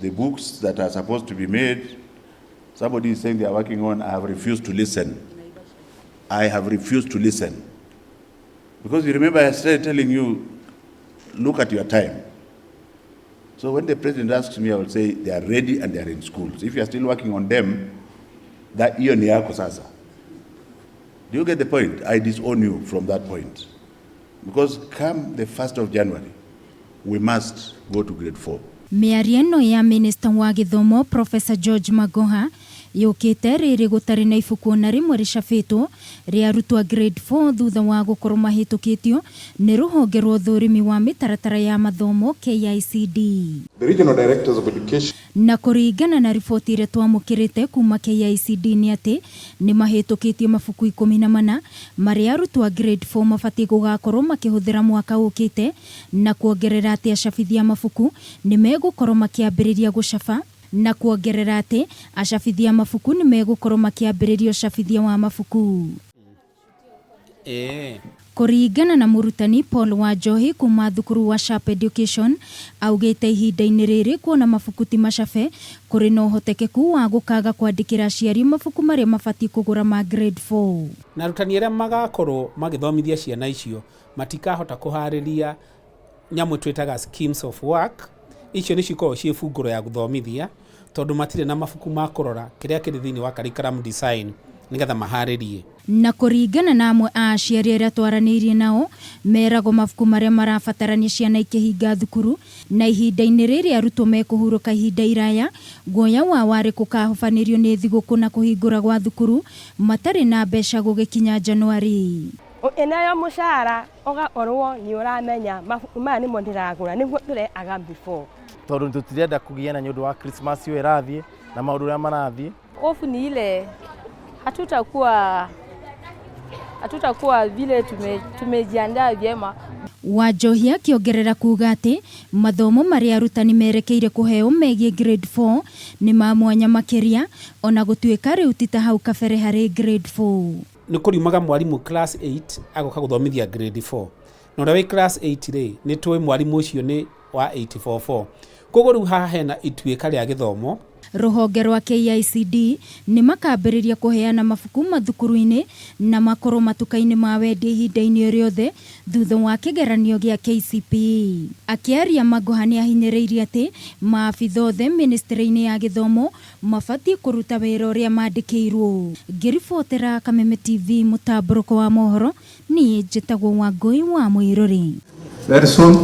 The books that are supposed to be made, somebody is saying they are working on, I have refused to listen. I have refused to listen. Because you remember I started telling you, look at your time. So when the president asks me, I will say they are ready and they are in schools. If you are still working on them, that hiyo ni yako sasa. Do you get the point? I disown you from that point. Because come the 1st of January, we must go to grade 4. Miariano ya Minister wa Githomo Professor George Magoha yukite riri gutari na ifuku na rimwe ricabitwo ria arutwo grade 4 thutha wa gukorwo mahitukitio ni ruhonge rwa uthurimi wa mitaratara ya mathomo KICD. The regional directors of education na kuringana na riboti iria twamukirite kuma KICD ni ati ni mahitukitio mafuku 14 maria arutwo grade 4 mabati gugakorwo makihuthira mwaka ukite na kuongerera ati acabithia mafuku ni megukorwo makiambiriria gucaba na kuongerera ati acabithia mafuku ni megukorwo makiambiriria ucabithia wa mafuku. Kuringana na murutani Paul Wanjohi kuma thukuru wa Sharp Education augite ihinda-ini riri kuona mafuku ti macabe kuri no hotekeku wa gukaga kwandikira aciari mafuku maria mabati kugura ma grade 4. Na rutani aria magakorwo magithomithia ciana icio matikahota kuhariria nyamu twitaga schemes of work. Icio ni cikorwo cie bunguro ya guthomithia tondu matire na mafuku ma kurora kiria kiri thiini wa curriculum design nigetha maharirie. Na kuringana na amwe a aciari aria twaranirie nao merago mafuku maria marabatarania ciana ikihinga thukuru na ihinda-ini riri arutwo mekuhuruka ihinda iraya guoya wa wari kukahofanirio ni thiguku na kuhingura gwa thukuru matari na mbeca gugikinya Januari. Enayo mushara ogakorwo ni uramenya mafuku maya nimo ndiragura niguo tureaga before tondu tutirenda kugiana nyundu wa Christmas yo irathie na maundu ria marathie. Hofu ni ile hatutakuwa vile tumejiandaa vyema. Wanjohi akiongerera kuga ati mathomo maria arutani merekeire kuheo megie grade 4 ni ma mwanya makiria ona gutuika riu tita hau kabere hari grade 4. Ni kuriumaga mwarimu class 8 agoka guthomithia grade 4 no rawi class 8 ri ni twi mwarimu ucio ni wa 844 koguo riu haha hena ituika ria githomo. Ruhonge rwa KICD ni makambiriria kuheana mafuku mathukuru-ini na makoro matuka-ini ma wendi ihinda-ini riothe thutha wa kigeranio gia KCPE. Akiaria Magoha ni ahinyiriirie ati maabitha othe ministry-ini ya githomo mabati kuruta wira uria mandikirwo. Ngiribotera Kameme TV mutamburuko wa mohoro ni njitagwo Wangui wa Mwiruri. very soon